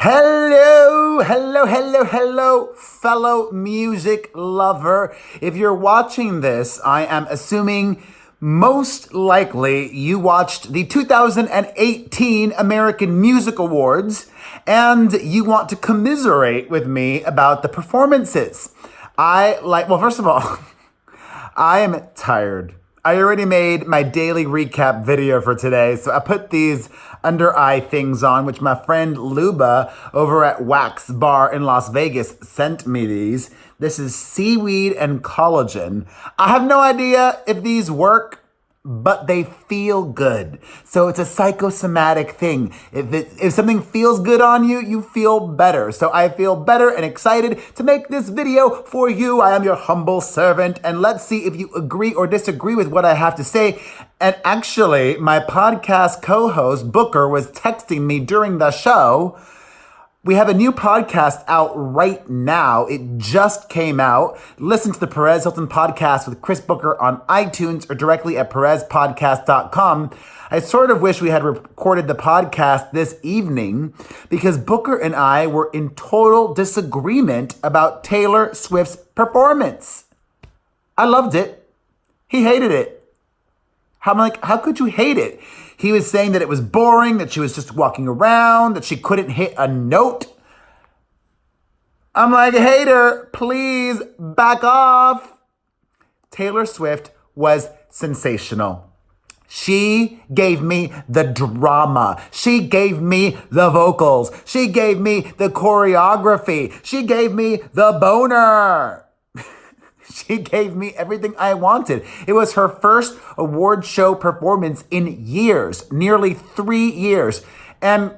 Hello, fellow music lover. If you're watching this, I am assuming most likely you watched the 2018 American Music Awards and you want to commiserate with me about the performances. First of all, I am tired. I already made my daily recap video for today, so I put these under eye things on, which my friend Lipa over at Wax Bar in Las Vegas sent me these. This is seaweed and collagen. I have no idea if these work, but they feel good. So it's a psychosomatic thing. If something feels good on you, you feel better. So I feel better and excited to make this video for you. I am your humble servant, and let's see if you agree or disagree with what I have to say. And actually, my podcast co-host Booker was texting me during the show. We have a new podcast out right now. It just came out. Listen to the Perez Hilton podcast with Chris Booker on iTunes or directly at perezpodcast.com. I sort of wish we had recorded the podcast this evening because Booker and I were in total disagreement about Taylor Swift's performance. I loved it. He hated it. I'm like, how could you hate it? He was saying that it was boring, that she was just walking around, that she couldn't hit a note. I'm like, hater, please back off. Taylor Swift was sensational. She gave me the drama. She gave me the vocals. She gave me the choreography. She gave me the boner. She gave me everything I wanted. It was her first award show performance in years, nearly 3 years. And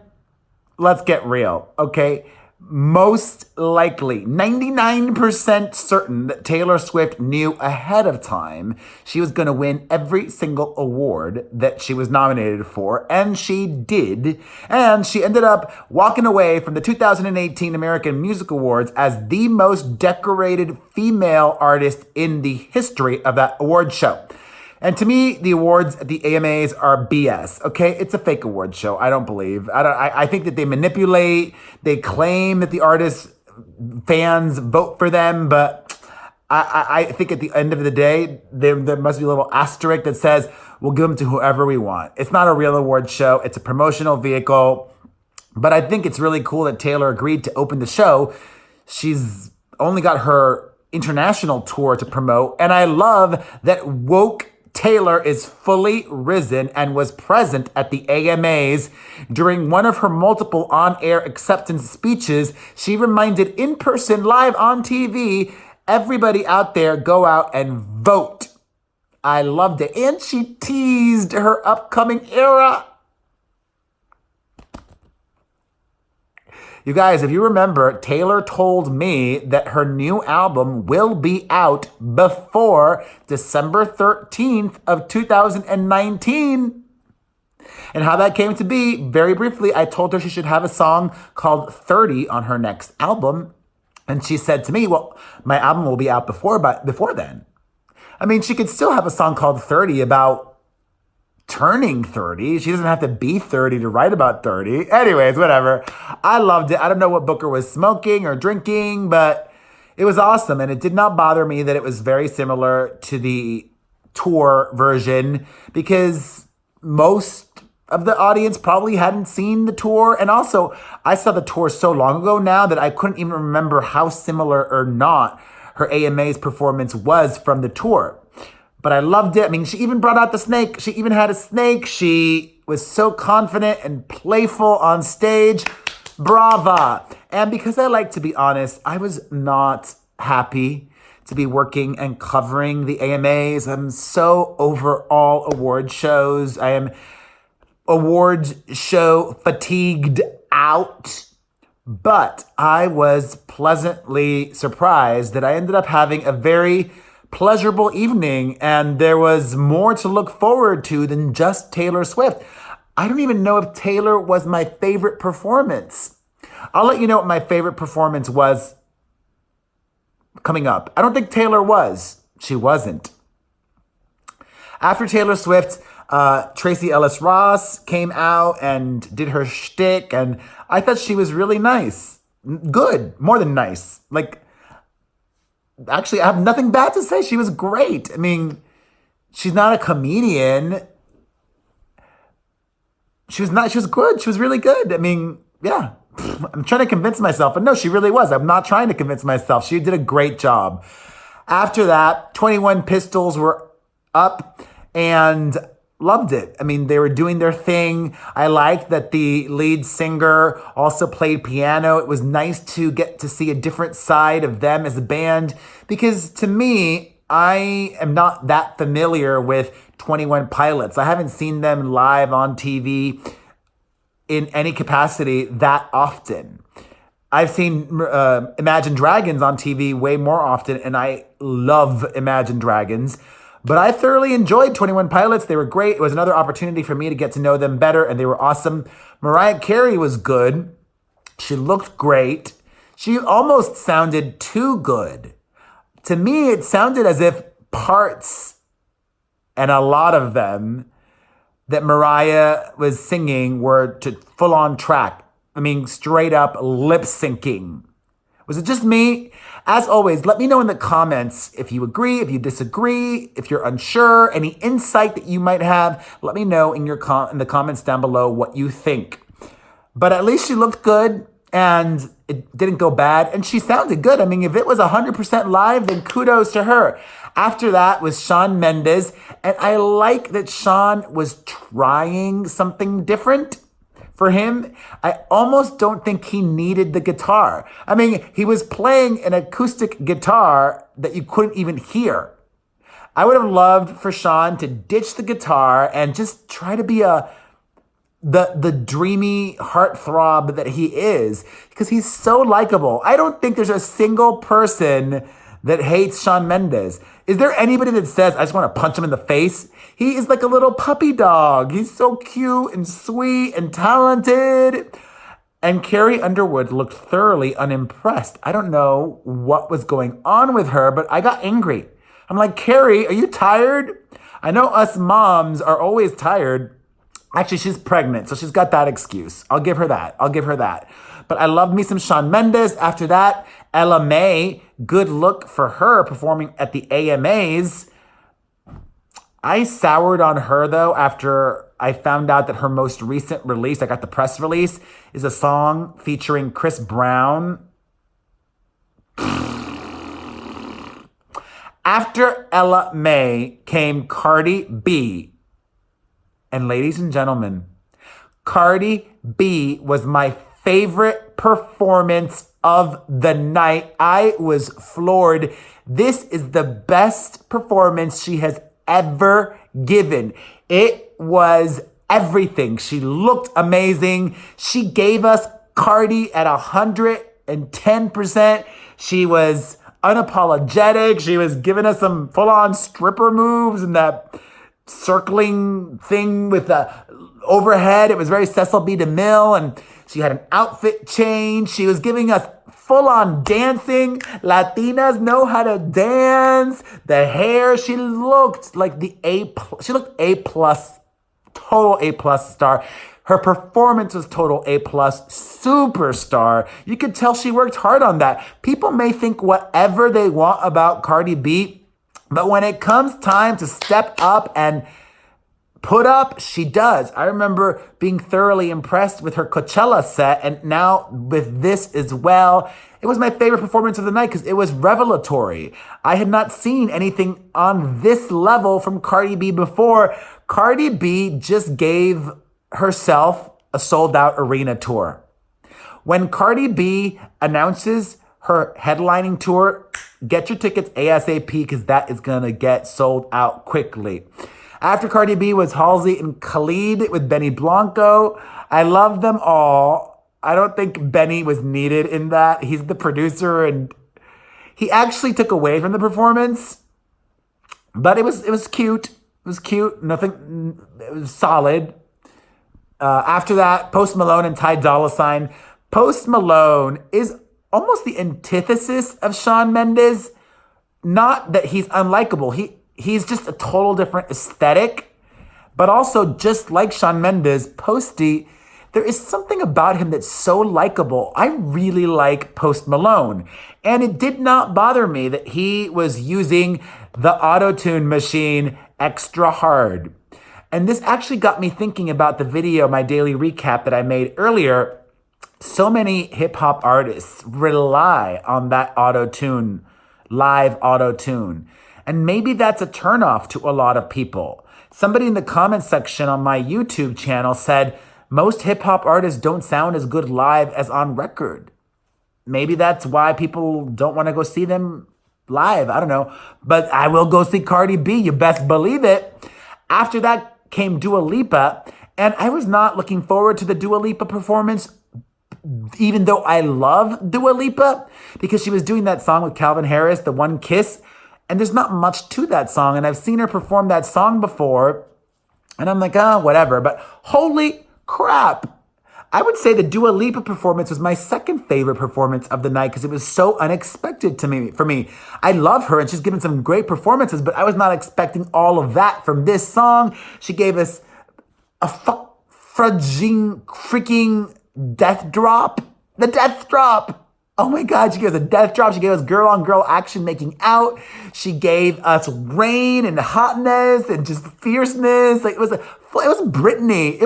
let's get real, okay? Most likely, 99% certain that Taylor Swift knew ahead of time she was going to win every single award that she was nominated for, and she did. And she ended up walking away from the 2018 American Music Awards as the most decorated female artist in the history of that award show. And to me, the awards at the AMAs are BS, okay? It's a fake award show. I don't believe. I think that they manipulate. They claim that the artists, fans vote for them, but I think at the end of the day, there must be a little asterisk that says, we'll give them to whoever we want. It's not a real award show. It's a promotional vehicle. But I think it's really cool that Taylor agreed to open the show. She's only got her international tour to promote. And I love that woke Taylor is fully risen and was present at the AMAs. During one of her multiple on-air acceptance speeches, she reminded in person live on TV, everybody out there go out and vote. I loved it. And she teased her upcoming era. You guys, if you remember, Taylor told me that her new album will be out before December 13th of 2019. And how that came to be, very briefly, I told her she should have a song called 30 on her next album. And she said to me, well, my album will be out before then. I mean, she could still have a song called 30 about turning 30. She doesn't have to be 30 to write about 30. Anyways, whatever. I loved it. I don't know what Booker was smoking or drinking, but it was awesome. And it did not bother me that it was very similar to the tour version because most of the audience probably hadn't seen the tour. And also, I saw the tour so long ago now that I couldn't even remember how similar or not her AMA's performance was from the tour. But I loved it. I mean, she even brought out the snake. She even had a snake. She was so confident and playful on stage. Brava. And because I like to be honest, I was not happy to be working and covering the AMAs. I'm so over all award shows. I am award show fatigued out. But I was pleasantly surprised that I ended up having a very pleasurable evening, and there was more to look forward to than just Taylor Swift. I don't even know if Taylor was my favorite performance. I'll let you know what my favorite performance was coming up. I don't think Taylor was. She wasn't. After Taylor Swift, Tracy Ellis Ross came out and did her shtick, and I thought she was really nice. Good, more than nice. Like, actually, I have nothing bad to say. She was great. I mean, she's not a comedian. She was good. She was really good. I mean, yeah. I'm trying to convince myself, but no, she really was. I'm not trying to convince myself. She did a great job. After that, 21 Pistols were up and loved it. I mean, they were doing their thing. I liked that the lead singer also played piano. It was nice to get to see a different side of them as a band because to me, I am not that familiar with 21 Pilots. I haven't seen them live on TV in any capacity that often. I've seen Imagine Dragons on TV way more often, and I love Imagine Dragons. But I thoroughly enjoyed 21 Pilots. They were great. It was another opportunity for me to get to know them better, and they were awesome. Mariah Carey was good. She looked great. She almost sounded too good. To me, it sounded as if parts, and a lot of them, that Mariah was singing were to full-on track. I mean, straight up lip syncing. Was it just me? As always, let me know in the comments if you agree, if you disagree, if you're unsure, any insight that you might have. Let me know in in the comments down below what you think. But at least she looked good and it didn't go bad. And she sounded good. I mean, if it was 100% live, then kudos to her. After that was Shawn Mendes. And I like that Shawn was trying something different. For him, I almost don't think he needed the guitar. I mean, he was playing an acoustic guitar that you couldn't even hear. I would have loved for Shawn to ditch the guitar and just try to be the dreamy heartthrob that he is, because he's so likable. I don't think there's a single person that hates Shawn Mendes. Is there anybody that says, I just want to punch him in the face? He is like a little puppy dog. He's so cute and sweet and talented. And Carrie Underwood looked thoroughly unimpressed. I don't know what was going on with her, but I got angry. I'm like, Carrie, are you tired? I know us moms are always tired. Actually, she's pregnant, so she's got that excuse. I'll give her that. But I love me some Shawn Mendes. After that, Ella Mai, good look for her performing at the AMAs. I soured on her, though, after I found out that her most recent release, I got the press release, is a song featuring Chris Brown. After Ella Mai came Cardi B. And ladies and gentlemen, Cardi B was my favorite performance of the night. I was floored. This is the best performance she has ever given. It was everything. She looked amazing. She gave us Cardi at 110%. She was unapologetic. She was giving us some full-on stripper moves and that circling thing with the overhead. It was very Cecil B. DeMille, and she had an outfit change. She was giving us full-on dancing. Latinas know how to dance. The hair, she looked like she looked A+, total A+ star. Her performance was total A+, superstar. You could tell she worked hard on that. People may think whatever they want about Cardi B, but when it comes time to step up and put up, she does. I remember being thoroughly impressed with her Coachella set, and now with this as well. It was my favorite performance of the night because it was revelatory. I had not seen anything on this level from Cardi B before. Cardi B just gave herself a sold-out arena tour. When Cardi B announces her headlining tour, get your tickets ASAP because that is going to get sold out quickly. After Cardi B was Halsey and Khalid with Benny Blanco. I love them all. I don't think Benny was needed in that. He's the producer and he actually took away from the performance. But it was cute. It was cute. Nothing. It was solid. After that, Post Malone and Ty Dolla $ign. Post Malone is almost the antithesis of Shawn Mendes. Not that he's unlikable. He's just a total different aesthetic. But also, just like Shawn Mendes, Posty, there is something about him that's so likable. I really like Post Malone. And it did not bother me that he was using the auto-tune machine extra hard. And this actually got me thinking about the video, my daily recap that I made earlier. So many hip hop artists rely on that auto-tune, live auto-tune. And maybe that's a turnoff to a lot of people. Somebody in the comment section on my YouTube channel said, most hip hop artists don't sound as good live as on record. Maybe that's why people don't want to go see them live. I don't know. But I will go see Cardi B. You best believe it. After that came Dua Lipa. And I was not looking forward to the Dua Lipa performance, even though I love Dua Lipa, because she was doing that song with Calvin Harris, The One Kiss. And there's not much to that song. And I've seen her perform that song before. And I'm like, oh, whatever. But holy crap. I would say the Dua Lipa performance was my second favorite performance of the night because it was so unexpected for me. I love her and she's given some great performances, but I was not expecting all of that from this song. She gave us a freaking death drop. The death drop. Oh my God, she gave us a death drop. She gave us girl on girl action making out. She gave us rain and hotness and just fierceness. Like it was Britney.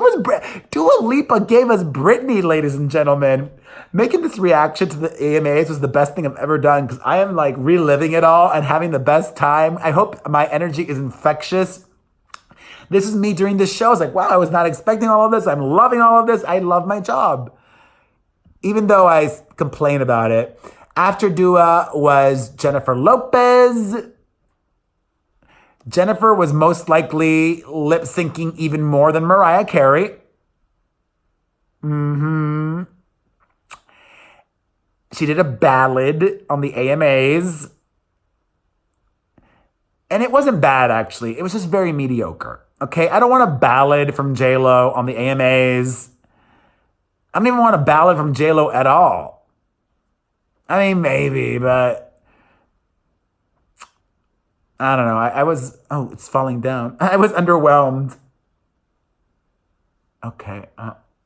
Dua Lipa gave us Britney, ladies and gentlemen. Making this reaction to the AMAs was the best thing I've ever done because I am like reliving it all and having the best time. I hope my energy is infectious. This is me during this show. I was like, wow, I was not expecting all of this. I'm loving all of this. I love my job. Even though I complain about it. After Dua was Jennifer Lopez. Jennifer was most likely lip syncing even more than Mariah Carey. She did a ballad on the AMAs. And it wasn't bad, actually. It was just very mediocre. Okay, I don't want a ballad from J-Lo on the AMAs. I don't even want a ballad from J-Lo at all. I mean, maybe, but I don't know. It's falling down. I was underwhelmed. Okay,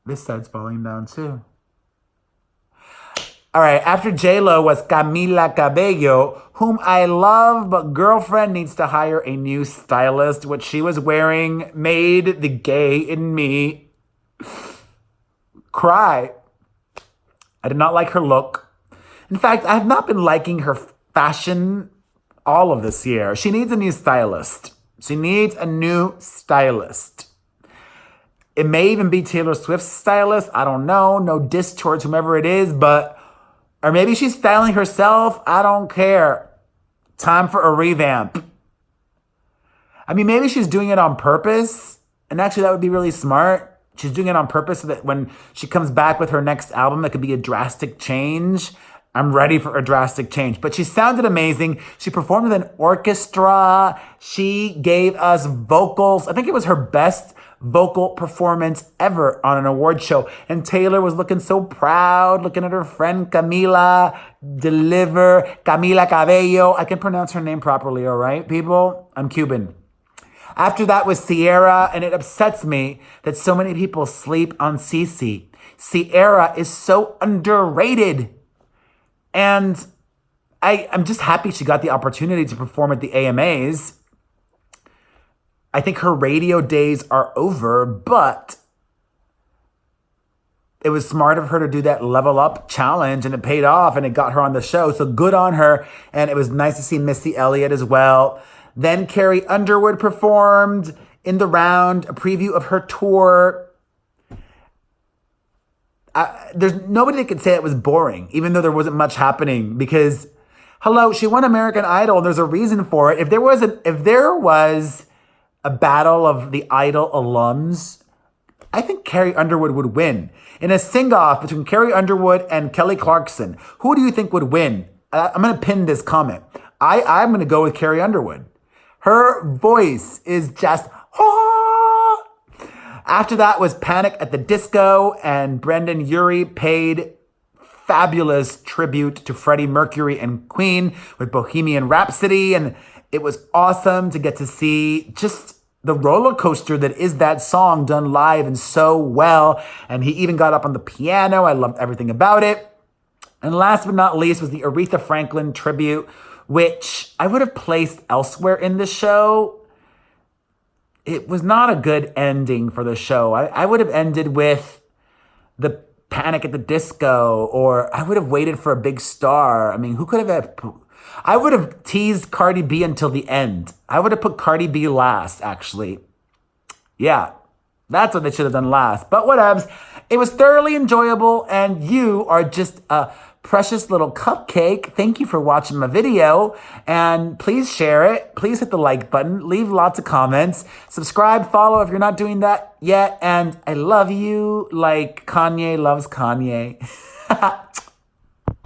this side's falling down too. All right, after J-Lo was Camila Cabello, whom I love, but girlfriend needs to hire a new stylist. What she was wearing made the gay in me cry. I did not like her look. In fact, I have not been liking her fashion all of this year. She needs a new stylist. It may even be Taylor Swift's stylist. I don't know. No diss towards whomever it is, or maybe she's styling herself. I don't care. Time for a revamp. I mean, maybe she's doing it on purpose. And actually, that would be really smart. She's doing it on purpose so that when she comes back with her next album, it could be a drastic change. I'm ready for a drastic change. But she sounded amazing. She performed with an orchestra. She gave us vocals. I think it was her best vocal performance ever on an award show. And Taylor was looking so proud, looking at her friend Camila Camila Cabello. I can pronounce her name properly, all right, people? I'm Cuban. After that was Ciara, and it upsets me that so many people sleep on Cece. Ciara is so underrated. And I'm just happy she got the opportunity to perform at the AMAs. I think her radio days are over, but it was smart of her to do that level up challenge, and it paid off, and it got her on the show. So good on her. And it was nice to see Missy Elliott as well. Then Carrie Underwood performed in the round, a preview of her tour. There's nobody that could say it was boring, even though there wasn't much happening, because, hello, she won American Idol, and there's a reason for it. If there was a battle of the Idol alums, I think Carrie Underwood would win. In a sing-off between Carrie Underwood and Kelly Clarkson, who do you think would win? I'm going to pin this comment. I'm going to go with Carrie Underwood. Her voice is just, ah. After that was Panic at the Disco, and Brendan Urie paid fabulous tribute to Freddie Mercury and Queen with Bohemian Rhapsody. And it was awesome to get to see just the roller coaster that is that song done live and so well. And he even got up on the piano. I loved everything about it. And last but not least was the Aretha Franklin tribute, which I would have placed elsewhere in the show. It was not a good ending for the show. I would have ended with the Panic at the Disco, or I would have waited for a big star. I mean, who could have... I would have teased Cardi B until the end. I would have put Cardi B last, actually. Yeah, that's what they should have done last. But whatevs. It was thoroughly enjoyable, and you are just a precious little cupcake. Thank you for watching my video, and please share it. Please hit the like button. Leave lots of comments. Subscribe, follow if you're not doing that yet, and I love you like Kanye loves Kanye.